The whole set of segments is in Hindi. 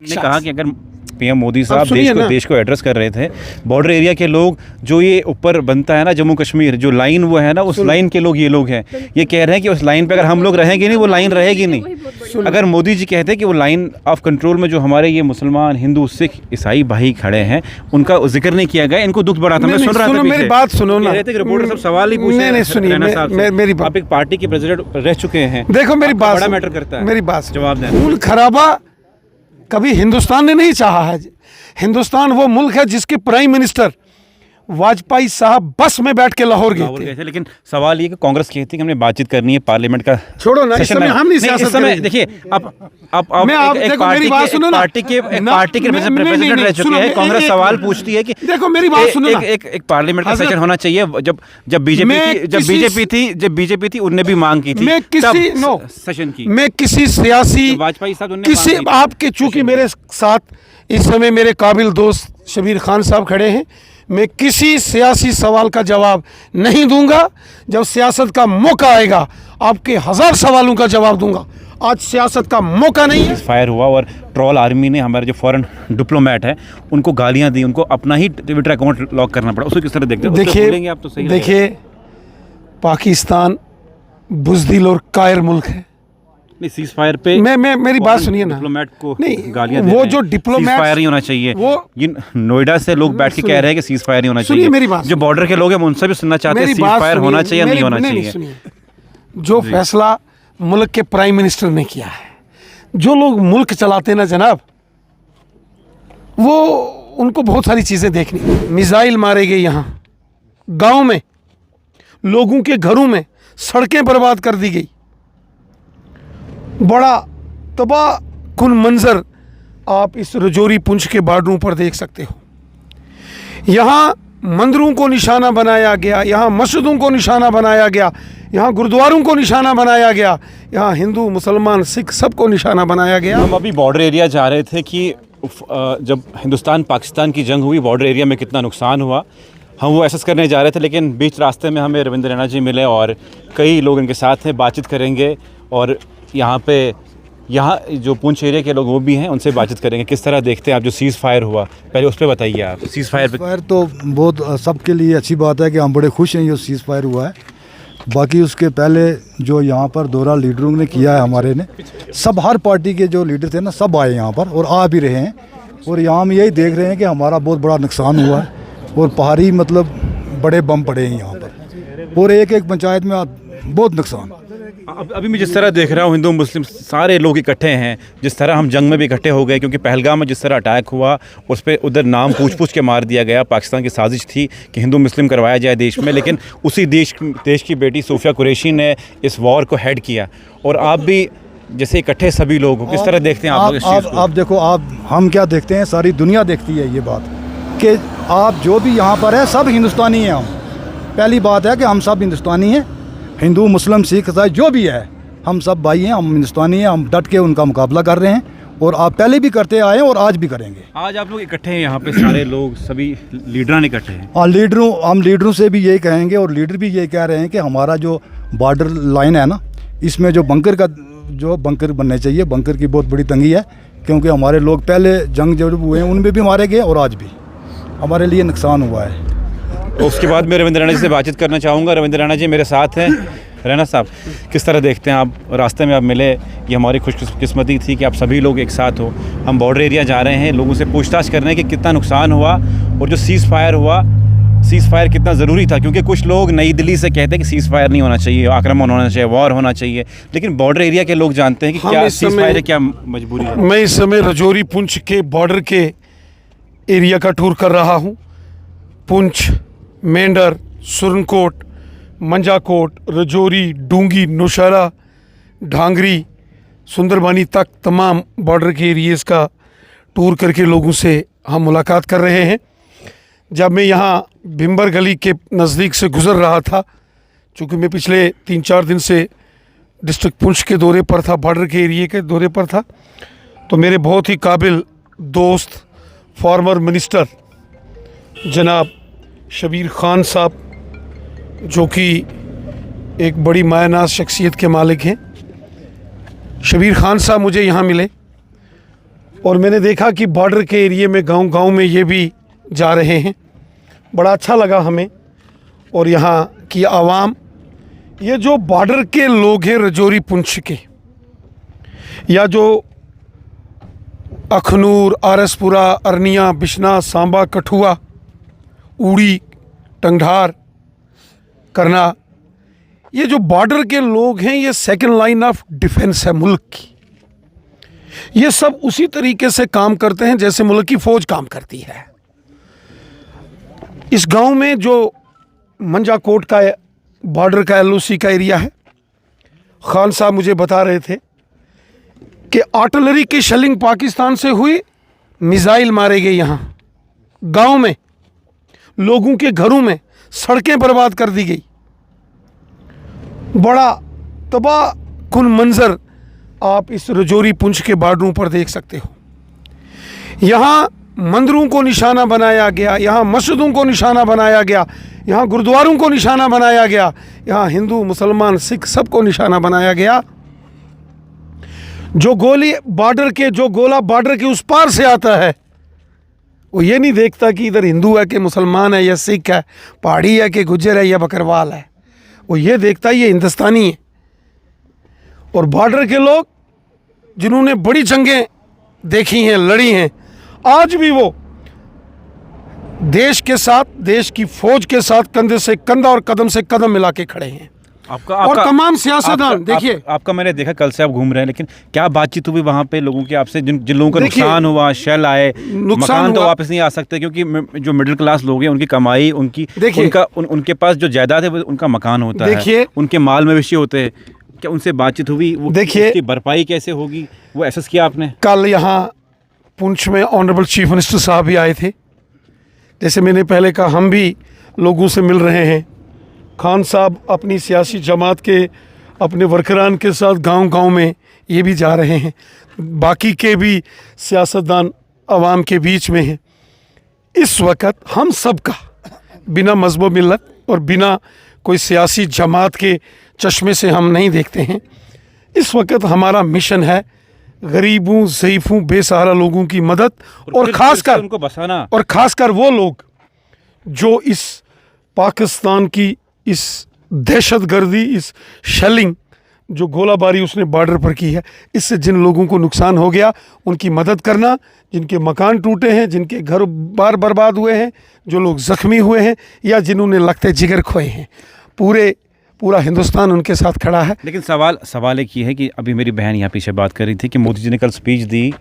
ने कहा कि अगर पीएम मोदी साहब देश को एड्रेस कर रहे थे, बॉर्डर एरिया के लोग जो ये ऊपर बनता है ना जम्मू कश्मीर, जो लाइन वो है ना, उस लाइन के लोग ये लोग हैं, ये कह रहे हैं कि उस लाइन पे अगर हम लोग रहेंगे नहीं, वो लाइन रहेगी नहीं। अगर मोदी जी कहते हैं कि वो लाइन ऑफ कंट्रोल में जो हमारे ये मुसलमान, हिंदू, सिख, ईसाई भाई खड़े हैं, उनका जिक्र नहीं किया गया, इनको दुख बढ़ा था। मैं सुन रहा था, मेरी बात सुनो ना, रिपोर्टर सब सवाल ही पूछ रहे हैं। मेरी आप एक पार्टी के प्रेसिडेंट रह चुके हैं, देखो मेरी बात बड़ा मैटर करता है, मेरी बात जवाब दें। खून खराबा कभी हिंदुस्तान ने नहीं चाहा है। हिंदुस्तान वो मुल्क है जिसके प्राइम मिनिस्टर वाजपेयी साहब बस में बैठ के लाहौर गए थे। लेकिन सवाल ये कि कांग्रेस कहती है कि हमने बातचीत करनी है, पार्लियामेंट का छोड़ो ना, इस समय हम नहीं सियासत करेंगे। देखिए पार्टी के प्रेसिडेंट रह चुके हैं, कांग्रेस सवाल पूछती है कि देखो मेरी बात सुनो ना, एक पार्लियामेंट का सेशन होना चाहिए। जब बीजेपी थी उनने भी मांग की थी सेशन की। मैं किसी सियासी वाजपेयी साहब किसी आपके, चूंकि मेरे साथ इस समय मेरे काबिल दोस्त शबीर खान साहब खड़े हैं, मैं किसी सियासी सवाल का जवाब नहीं दूंगा। जब सियासत का मौका आएगा आपके 1000 सवालों का जवाब दूंगा। आज सियासत का मौका नहीं है। फायर हुआ और ट्रोल आर्मी ने हमारे जो फॉरेन डिप्लोमेट है उनको गालियां दी, उनको अपना ही ट्विटर अकाउंट लॉक करना पड़ा। उसको किस तरह देखते हैं? देखिए पाकिस्तान बुज़दिल और कायर मुल्क है। नहीं, सीज फायर पे मेरी बात सुनिए ना, डिप्लोमेट को नहीं गालियां वो जो डिप्लोमेट फायर नहीं होना चाहिए। वो नोएडा से लोग बैठ के कह रहे हैं कि सीज फायर नहीं होना चाहिए। मेरी बात, जो बॉर्डर के लोग हैं उनसे भी सुनना चाहते हैं सीज फायर होना चाहिए या नहीं होना चाहिए। जो फैसला मुल्क के प्राइम मिनिस्टर ने किया है, जो लोग मुल्क चलाते ना जनाब, वो उनको बहुत सारी चीजें देखनी। मिसाइल मारे गए यहाँ गांव में, लोगों के घरों में, सड़कें बर्बाद कर दी गई। बड़ा तबाह कुन मंजर आप इस रजौरी पुंछ के बॉर्डरों पर देख सकते हो। यहाँ मंदिरों को निशाना बनाया गया, यहाँ मस्जिदों को निशाना बनाया गया, यहाँ गुरुद्वारों को निशाना बनाया गया, यहाँ हिंदू, मुसलमान, सिख सबको निशाना बनाया गया। हम अभी बॉर्डर एरिया जा रहे थे कि जब हिंदुस्तान पाकिस्तान की जंग हुई, बॉर्डर एरिया में कितना नुकसान हुआ, हम वो एहसास करने जा रहे थे। लेकिन बीच रास्ते में हमें रविंद्र रैना जी मिले और कई लोग इनके साथ हैं, बातचीत करेंगे। और यहाँ जो पुंछ एरिया के लोग वो भी हैं, उनसे बातचीत करेंगे। किस तरह देखते हैं आप जो सीज़ फायर हुआ, पहले उस पर बताइए आप। सीज़ फायर तो बहुत सबके लिए अच्छी बात है कि हम बड़े खुश हैं ये सीज़ फायर हुआ है। बाकी उसके पहले जो यहाँ पर दौरा लीडरों ने किया है, हमारे ने सब, हर पार्टी के जो लीडर थे ना, सब आए यहाँ पर और आ भी रहे हैं। और यहाँ हम यही देख रहे हैं कि हमारा बहुत बड़ा नुकसान हुआ है और पहाड़ी मतलब बड़े बम पड़े हैं यहाँ पर, और एक एक पंचायत में बहुत नुकसान। अभी मैं जिस तरह देख रहा हूँ, हिंदू मुस्लिम सारे लोग इकट्ठे हैं। जिस तरह हम जंग में भी इकट्ठे हो गए, क्योंकि पहलगाम में जिस तरह अटैक हुआ उस पर उधर नाम पूछ के मार दिया गया। पाकिस्तान की साजिश थी कि हिंदू मुस्लिम करवाया जाए देश में, लेकिन उसी देश की बेटी सोफिया कुरैशी ने इस वॉर को हेड किया। और आप भी जैसे इकट्ठे सभी लोग, किस तरह देखते हैं आप लोग? आप देखो, हम क्या देखते हैं, सारी दुनिया देखती है ये बात कि आप जो भी यहाँ पर है सब हिंदुस्तानी हैं। हम पहली बात है कि हम सब हिंदुस्तानी हैं, हिंदू, मुस्लिम, सिख, ईसाई जो भी है, हम सब भाई हैं, हम हिंदुस्तानी हैं। हम डट के उनका मुकाबला कर रहे हैं और आप पहले भी करते आए हैं और आज भी करेंगे। आज आप लोग इकट्ठे हैं यहाँ पे, सारे लोग, सभी लीडर इकट्ठे हैं। हम लीडरों से भी यही कहेंगे और लीडर भी यही कह रहे हैं कि हमारा जो बॉर्डर लाइन है ना, इसमें जो बंकर बनने चाहिए, बंकर की बहुत बड़ी तंगी है। क्योंकि हमारे लोग पहले जंग जब हुए हैं उनमें भी मारे गए और आज भी हमारे लिए नुकसान हुआ है। उसके बाद मैं रविंद्र रैना जी से बातचीत करना चाहूँगा। रविंद्र रैना जी मेरे साथ हैं। रैना साहब, किस तरह देखते हैं आप, रास्ते में आप मिले, ये हमारी खुशकिस्मती थी कि आप सभी लोग एक साथ हो। हम बॉर्डर एरिया जा रहे हैं, लोगों से पूछताछ कर रहे हैं कि कितना नुकसान हुआ और जो सीज़ फायर हुआ, सीज़ फायर कितना ज़रूरी था। क्योंकि कुछ लोग नई दिल्ली से कहते हैं कि सीज़ फायर नहीं होना चाहिए, आक्रमण होना चाहिए, वॉर होना चाहिए, लेकिन बॉर्डर एरिया के लोग जानते हैं कि क्या सीज़ फायर है, क्या मजबूरी है। मैं इस समय रजौरी पुंछ के बॉर्डर के एरिया का टूर कर रहा हूँ। पुंछ, मेंढर, सुरनकोट, मंजाकोट, रजौरी, डूंगी, नौशहरा, ढांगरी, सुंदरबानी तक तमाम बॉर्डर के एरियाज़ का टूर करके लोगों से हम मुलाकात कर रहे हैं। जब मैं यहाँ भिम्बर गली के नज़दीक से गुज़र रहा था, चूँकि मैं पिछले 3-4 दिन से डिस्ट्रिक्ट पुंछ के दौरे पर था, बॉर्डर के एरिए के दौरे पर था, तो मेरे बहुत ही काबिल दोस्त फॉर्मर मिनिस्टर जनाब शबीर खान साहब, जो कि एक बड़ी मायनाज़ शख्सियत के मालिक हैं, शबीर खान साहब मुझे यहाँ मिले और मैंने देखा कि बॉर्डर के एरिए में गांव में ये भी जा रहे हैं। बड़ा अच्छा लगा हमें। और यहाँ की आवाम, ये जो बॉर्डर के लोग हैं रजौरी पुंछ के, या जो अखनूर, आरसपुरा, अरनिया, बिश्ना, सांबा, कठुआ, ऊड़ी, टंगढार, करना, ये जो बॉर्डर के लोग हैं, ये सेकंड लाइन ऑफ डिफेंस है मुल्क की। ये सब उसी तरीके से काम करते हैं जैसे मुल्क की फौज काम करती है। इस गांव में जो मंजाकोट का बॉर्डर का LOC का एरिया है, खान साहब मुझे बता रहे थे कि आर्टिलरी की शेलिंग पाकिस्तान से हुई, मिसाइल मारे गए यहाँ गांव में, लोगों के घरों में, सड़कें बर्बाद कर दी गई। बड़ा तबाह कुन मंजर आप इस रजौरी पुंछ के बॉर्डरों पर देख सकते हो। यहाँ मंदिरों को निशाना बनाया गया, यहाँ मस्जिदों को निशाना बनाया गया, यहाँ गुरुद्वारों को निशाना बनाया गया, यहाँ हिंदू, मुसलमान, सिख सबको निशाना बनाया गया। जो गोला बॉर्डर के उस पार से आता है, वो ये नहीं देखता कि इधर हिंदू है कि मुसलमान है या सिख है, पहाड़ी है कि गुज्जर है या बकरवाल है। वो ये देखता है ये हिंदुस्तानी है। और बॉर्डर के लोग जिन्होंने बड़ी जंगें देखी हैं, लड़ी हैं, आज भी वो देश के साथ, देश की फौज के साथ कंधे से कंधा और कदम से कदम मिला के खड़े हैं। और तमाम सियासतदान, देखिए आपका मैंने देखा कल से आप घूम रहे हैं, लेकिन क्या बातचीत हुई वहाँ पे लोगों की आपसे, जिन लोगों का नुकसान हुआ, शेल आए, मकान तो वापस नहीं आ सकते क्योंकि जो मिडिल क्लास लोग हैं उनकी कमाई, उनके पास जो जायदाद है उनका मकान होता है, उनके माल मवेशी होते हैं। क्या उनसे बातचीत हुई? देखिए उसकी भरपाई कैसे होगी, वो एसेस किया आपने? कल यहाँ पुंछ में ऑनरेबल चीफ मिनिस्टर साहब भी आए थे। जैसे मैंने पहले कहा, हम भी लोगों से मिल रहे हैं। खान साहब अपनी सियासी जमात के अपने वर्करान के साथ गांव में ये भी जा रहे हैं। बाकी के भी सियासतदान आवाम के बीच में हैं। इस वक्त हम सब का बिना मज़हब मिल्लत और बिना कोई सियासी जमात के चश्मे से हम नहीं देखते हैं। इस वक्त हमारा मिशन है गरीबों, ज़ईफ़ों, बेसहारा लोगों की मदद, और ख़ासकर उनको बसाना, और ख़ासकर वो लोग जो इस पाकिस्तान की इस दहशतगर्दी, इस शेलिंग, जो गोलाबारी उसने बॉर्डर पर की है, इससे जिन लोगों को नुकसान हो गया उनकी मदद करना, जिनके मकान टूटे हैं, जिनके घर बार बर्बाद हुए हैं, जो लोग ज़ख्मी हुए हैं या जिन्होंने लगते जिगर खोए हैं, पूरा हिंदुस्तान उनके साथ खड़ा है। लेकिन सवाल एक ये है कि अभी मेरी बहन यहाँ पीछे बात कर रही थी कि मोदी जी ने कल स्पीच दी,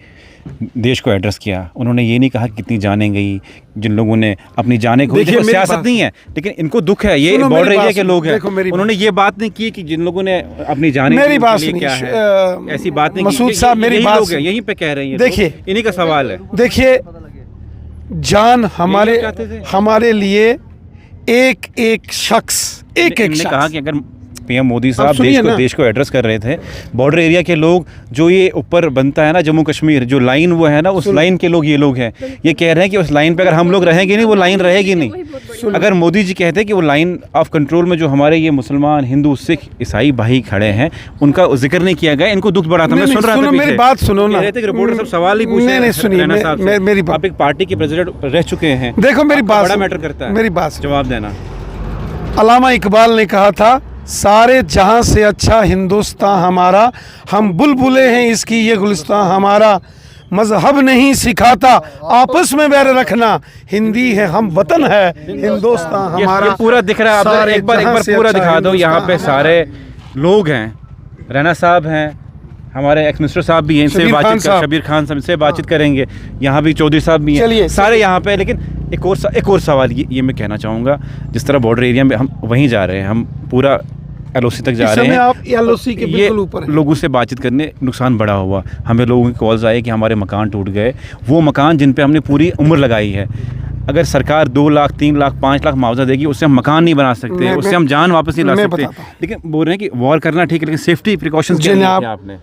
देश को एड्रेस किया, उन्होंने ये नहीं कहा कितनी जानें गई, जिन लोगों ने अपनी जानें खोई। देखो सियासत नहीं है, लेकिन इनको दुख है, ये बॉर्डर एरिया के लोग हैं। उन्होंने ये बात नहीं की कि जिन लोगों ने अपनी जानें, मेरी बात नहीं, क्या है ऐसी बात नहीं। मसूद साहब मेरी बात यहीं पे कह रही है। देखिए इन्हीं का सवाल है। देखिए जान हमारे लिए एक शख्स एक कहा कि अगर पीएम मोदी साहब देश को एड्रेस कर रहे थे, बॉर्डर एरिया के लोग, जो ये ऊपर बनता है ना जम्मू कश्मीर, जो लाइन वो है ना, उस लाइन के लोग ये लोग हैं। ये कह रहे हैं कि उस लाइन पे अगर हम लोग रहेंगे नहीं, वो लाइन रहेगी नहीं। अगर मोदी जी कहते हैं कि वो लाइन ऑफ कंट्रोल में जो हमारे ये मुसलमान, हिंदू, सिख, ईसाई भाई खड़े हैं, उनका जिक्र नहीं किया गया, इनको दुख बढ़ा था। मैं सुन रहा था, मेरी बात सुनो ना, रिपोर्टर सब सवाल ही पूछ रहे हैं। मेरी आप एक पार्टी के प्रेसिडेंट रह चुके हैं, देखो मेरी बात बड़ा मैटर करता है, मेरी बात जवाब देना। अल्लामा इकबाल ने कहा था, सारे जहां से अच्छा हिंदुस्तान हमारा, हम बुलबुले हैं इसकी ये गुलिस्तान हमारा, मजहब नहीं सिखाता आपस में बैर रखना, हिंदी है हम वतन है हिंदुस्तान हमारा। ये पूरा दिख रहा है, आप एक बार पूरा दिखा दो। यहाँ पे सारे लोग हैं, रैना साहब हैं, हमारे एक्स मिनिस्टर साहब भी हैं, इनसे बातचीत कर, शबीर खान साहब से बातचीत करेंगे, यहाँ भी चौधरी साहब भी हैं, सारे यहाँ पे। लेकिन एक और सवाल ये मैं कहना चाहूँगा, जिस तरह बॉर्डर एरिया में हम वहीं जा रहे हैं, हम पूरा LOC तक जा रहे हैं, आप LOC के बिल्कुल ऊपर हैं। लोगों से बातचीत करने, नुकसान बड़ा हुआ, हमें लोगों की कॉल्स आए कि हमारे मकान टूट गए, वो मकान जिन पे हमने पूरी उम्र लगाई है, अगर सरकार 2 लाख, 3 लाख, 5 लाख मुआवजा देगी, उससे हम मकान नहीं बना सकते, उससे हम जान वापस नहीं ला सकते। लेकिन बोल रहे हैं कि वॉर करना ठीक है, लेकिन सेफ्टी प्रिकॉशंस क्या हैं आपने?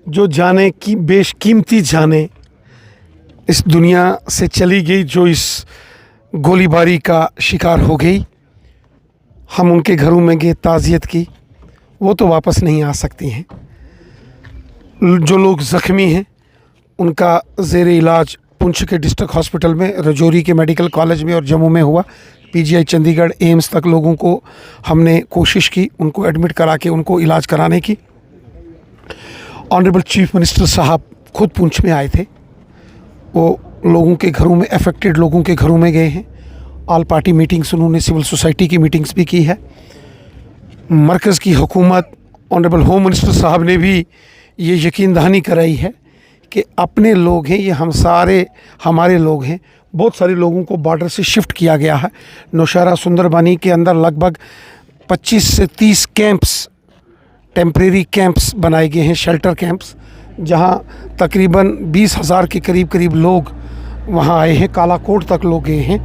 जो जाने की बेशकीमती जाने इस दुनिया से चली गई, जो इस गोलीबारी का शिकार हो गई, हम उनके घरों में गए, ताज़ियत की, वो तो वापस नहीं आ सकती हैं। जो लोग ज़ख्मी हैं उनका ज़ेर इलाज पुंछ के डिस्ट्रिक्ट हॉस्पिटल में, रजौरी के मेडिकल कॉलेज में और जम्मू में हुआ। पीजीआई चंडीगढ़, एम्स तक लोगों को हमने कोशिश की उनको एडमिट करा के उनको इलाज कराने की। ऑनरेबल चीफ मिनिस्टर साहब खुद पुंछ में आए थे, वो लोगों के घरों में, अफेक्टेड लोगों के घरों में गए हैं। ऑल पार्टी मीटिंग्स उन्होंने, सिविल सोसाइटी की मीटिंग्स भी की है। मरकज़ की हुकूमत, ऑनरेबल होम मिनिस्टर साहब ने भी ये यकीन दहानी कराई है कि अपने लोग हैं, ये हम सारे हमारे लोग हैं। बहुत सारे लोगों को बॉर्डर से शिफ्ट किया गया है। नौशहरा सुंदरबनी के अंदर लगभग 25 से 30 कैंप्स, टेम्परेरी कैंप्स बनाए गए हैं, शेल्टर कैंप्स, जहां तकरीबन 20,000 के करीब लोग वहां आए हैं। कालाकोट तक लोग गए हैं,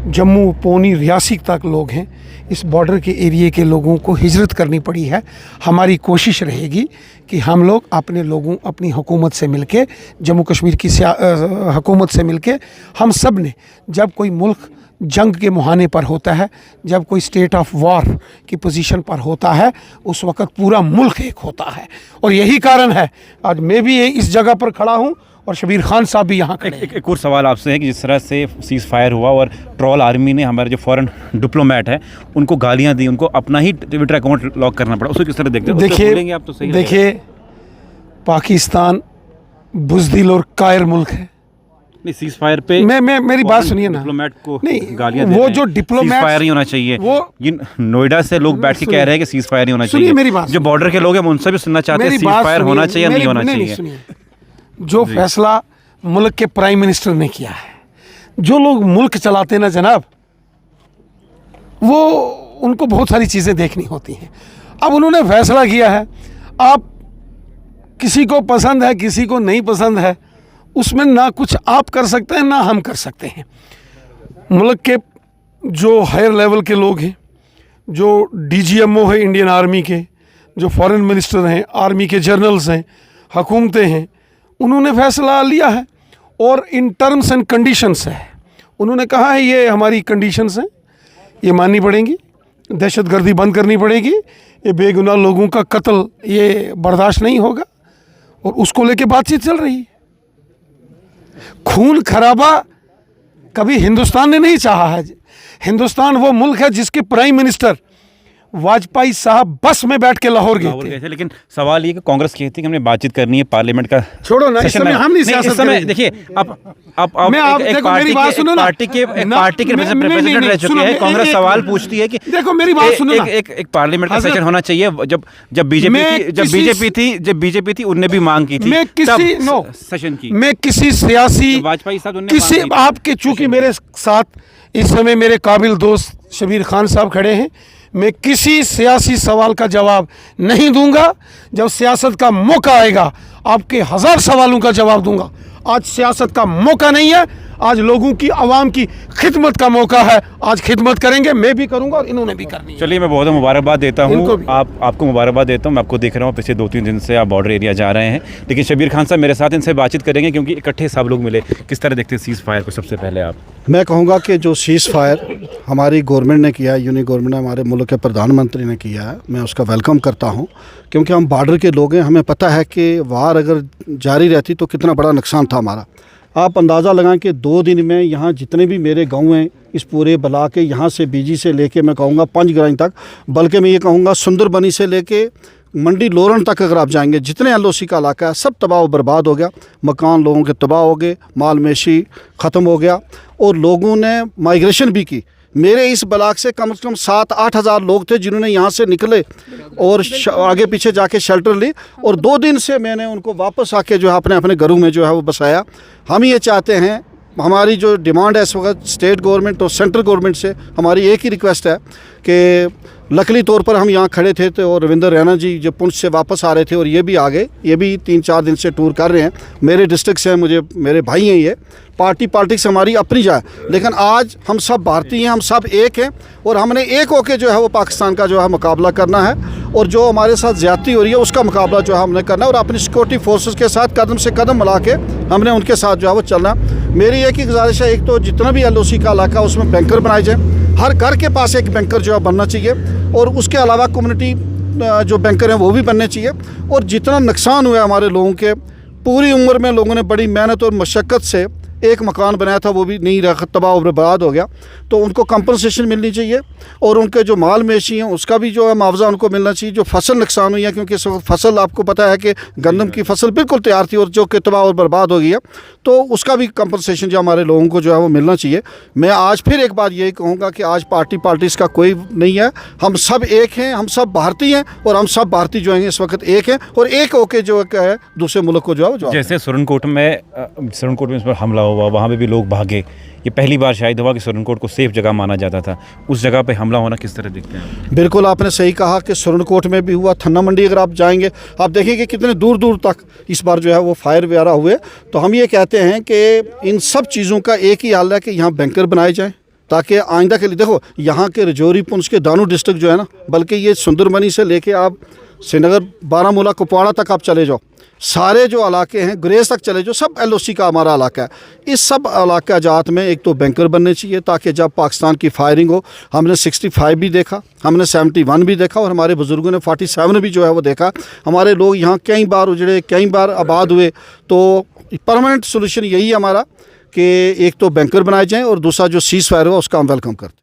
जम्मू, पौनी, रियासी तक लोग हैं। इस बॉर्डर के एरिए के लोगों को हिजरत करनी पड़ी है। हमारी कोशिश रहेगी कि हम लोग अपने लोगों, अपनी हुकूमत से मिलके, जम्मू कश्मीर की हुकूमत से मिलके, हम सब ने, जब कोई मुल्क जंग के मुहाने पर होता है, जब कोई स्टेट ऑफ वॉर की पोजीशन पर होता है, उस वक़्त पूरा मुल्क एक होता है। और यही कारण है आज मैं भी इस जगह पर खड़ा हूँ और शबीर खान साहब भी यहाँ खड़े हैं। एक और सवाल आपसे है कि जिस तरह से सीज़ फायर हुआ और ट्रोल आर्मी ने हमारे जो फॉरेन डिप्लोमेट है उनको गालियाँ दी, उनको अपना ही ट्विटर अकाउंट लॉक करना पड़ा, उसको किस तरह देखते हैं? देखिए, पाकिस्तान बुज़दिल और कायर मुल्क है। नहीं, सीज़ फायर पे मेरी बात सुनिए ना, डिप्लोमेट को नहीं, गालियाँ वो जो डिप्लोमेट, सीज़ फायर नहीं होना चाहिए। वो नोएडा से लोग बैठ के कह रहे हैं कि सीज़ फायर नहीं होना चाहिए। मेरी बात, जो बॉर्डर के लोग हैं उनसे भी सुनना चाहते हैं, सीज़ फायर होना चाहिए या नहीं होना चाहिए। जो फैसला मुल्क के प्राइम मिनिस्टर ने किया है, जो लोग मुल्क चलाते ना जनाब, वो उनको बहुत सारी चीज़ें देखनी होती हैं। अब उन्होंने फैसला किया है, आप किसी को पसंद है, किसी को नहीं पसंद है, उसमें ना कुछ आप कर सकते हैं ना हम कर सकते हैं। मुल्क के जो हायर लेवल के लोग हैं, जो डीजीएमओ है इंडियन आर्मी के, जो फॉरेन मिनिस्टर हैं, आर्मी के जनरल्स हैं, हुकूमतें हैं, उन्होंने फैसला लिया है और इन टर्म्स एंड कंडीशंस है। उन्होंने कहा है ये हमारी कंडीशंस हैं, ये माननी पड़ेंगी, दहशतगर्दी बंद करनी पड़ेगी, ये बेगुनाह लोगों का कत्ल ये बर्दाश्त नहीं होगा, और उसको लेके बातचीत चल रही है। खून खराबा कभी हिंदुस्तान ने नहीं चाहा है। हिंदुस्तान वो मुल्क है जिसके प्राइम मिनिस्टर वाजपेयी साहब बस में बैठ के लाहौर गए थे। लेकिन सवाल ये कि कांग्रेस कहती है कि हमने बातचीत करनी है, पार्लियामेंट का छोड़ो ना, इस समय हम नहीं सियासत करेंगे। देखिए, मेरी बात सुनो ना, पार्टी के प्रेसिडेंट रह चुके हैं, कांग्रेस सवाल पूछती है कि देखो मेरी बात सुनो ना, एक पार्लियामेंट का सेशन होना चाहिए। जब बीजेपी थी उनने भी मांग की थी सेशन की। मैं किसी सियासी, वाजपेयी साहब किसी आपके, चूंकि मेरे साथ इस समय मेरे काबिल दोस्त शबीर खान साहब खड़े हैं, मैं किसी सियासी सवाल का जवाब नहीं दूंगा। जब सियासत का मौका आएगा आपके 1000 सवालों का जवाब दूंगा। आज सियासत का मौका नहीं है, आज लोगों की, आवाम की खिदमत का मौका है। आज खिदमत करेंगे, मैं भी करूंगा और इन्होंने भी करनी है। चलिए, मैं बहुत मुबारकबाद देता हूँ, आपको मुबारकबाद देता हूँ। मैं आपको देख रहा हूँ पिछले 2-3 दिन से आप बॉर्डर एरिया जा रहे हैं, लेकिन शबीर खान साहब मेरे साथ इनसे बातचीत करेंगे क्योंकि इकट्ठे सब लोग मिले। किस तरह देखते हैं सीज़ फायर को? सबसे पहले आप। मैं कहूँगा कि जो सीज़ फायर हमारी गवर्नमेंट ने किया है, यूनियन गवर्नमेंट ने, हमारे मुल्क के प्रधानमंत्री ने किया है, मैं उसका वेलकम करता हूँ, क्योंकि हम बॉर्डर के लोग हैं। हमें पता है कि वार अगर जारी रहती तो कितना बड़ा नुकसान था हमारा। आप अंदाज़ा लगाएं कि 2 दिन में यहाँ जितने भी मेरे गांव हैं, इस पूरे बला के, यहाँ से बीजी से लेके मैं कहूँगा पंचग्राई तक, बल्कि मैं ये कहूँगा सुंदरबनी से लेके मंडी लोरन तक अगर आप जाएंगे, जितने एलओसी का इलाका है सब तबाह बर्बाद हो गया। मकान लोगों के तबाह हो गए, माल मेशी ख़त्म हो गया, और लोगों ने माइग्रेशन भी की। मेरे इस ब्लॉक से कम 7-8 हज़ार लोग थे जिन्होंने यहाँ से निकले और आगे पीछे जाके शेल्टर ली, और 2 दिन से मैंने उनको वापस आके जो है अपने अपने घरों में जो है वो बसाया। हम ये चाहते हैं, हमारी जो डिमांड है इस वक्त स्टेट गवर्नमेंट और सेंट्रल गवर्नमेंट से हमारी एक ही रिक्वेस्ट है कि लकली तौर पर हम यहाँ खड़े थे तो और रविंदर रैना जी जो पुंछ से वापस आ रहे थे और ये भी आ गए, ये भी 3-4 दिन से टूर कर रहे हैं, मेरे डिस्ट्रिक्ट से, मुझे मेरे भाई हैं। ये पॉलिटिक्स हमारी अपनी जाए, लेकिन आज हम सब भारतीय हैं, हम सब एक हैं, और हमने एक होकर जो है वो पाकिस्तान का जो है मुकाबला करना है, और जो हमारे साथ ज़्यादती हो रही है उसका मुकाबला जो है हमने करना है, और अपनी सिक्योरिटी फोर्सेस के साथ कदम से कदम मिला के हमने उनके साथ जो है वो चलना। मेरी एक ही गुजारिश है, एक तो जितना भी एलओसी का इलाका उसमें बैंकर बनाए जाए, हर घर के पास एक बैंकर जो है बनना चाहिए, और उसके अलावा कम्युनिटी जो बैंकर हैं वो भी बनने चाहिए, और जितना नुकसान हुआ हमारे लोगों के पूरी उम्र में लोगों ने बड़ी मेहनत और मशक्क़त से एक मकान बनाया था, वो भी नहीं रहा, तबाह और बर्बाद हो गया। तो उनको कंपनसेशन मिलनी चाहिए और उनके जो माल मवेशी हैं उसका भी जो है मुआवजा उनको मिलना चाहिए। जो फसल नुकसान हुई है, क्योंकि इस वक्त फसल आपको पता है कि गंदम की फसल बिल्कुल तैयार थी और जो कि तबाह और बर्बाद हो गई है, तो उसका भी कंपनसेशन जो हमारे लोगों को जो है वो मिलना चाहिए। मैं आज फिर एक बात यही कहूँगा कि आज पार्टीज़ का कोई नहीं है, हम सब एक हैं, हम सब भारतीय हैं और हम सब भारतीय जो हैं इस वक्त एक हैं और एक होके जो है दूसरे मुल्क को जो है जैसे सुरनकोट में इस पर हमला हुआ, वहाँ पे भी लोग भागे। ये पहली बार शायद हुआ कि सुरनकोट को सेफ जगह माना जाता था, उस जगह पे हमला होना किस तरह देखते हैं? बिल्कुल आपने सही कहा कि सुरनकोट में भी हुआ, थन्ना मंडी अगर आप जाएंगे आप देखेंगे कितने दूर दूर तक इस बार जो है वो फायर वगैरह हुए। तो हम ये कहते हैं कि इन सब चीज़ों का एक ही हाल है कि यहाँ बैंकर बनाए जाएँ ताकि आइंदा के लिए, देखो यहाँ के रजौरी पुंछ के दानू डिस्ट्रिक्ट जो है ना, बल्कि ये सुंदरबनी से लेके आप श्रीनगर, बारामूला, कुपवाड़ा तक आप चले जाओ, सारे जो इलाके हैं गुरेज तक चले जाओ, सब LOC का हमारा इलाका है। इस सब इलाका जात में एक तो बैंकर बनने चाहिए ताकि जब पाकिस्तान की फायरिंग हो, हमने 65 भी देखा, हमने 71 भी देखा और हमारे बुज़ुर्गों ने 47 भी जो है वो देखा। हमारे लोग यहाँ कई बार उजड़े, कई बार आबाद हुए। तो परमानेंट सोल्यूशन यही है हमारा कि एक तो बैंकर बनाए जाएँ और दूसरा जो सीज़ फायर हुआ उसका हम वेलकम करते हैं।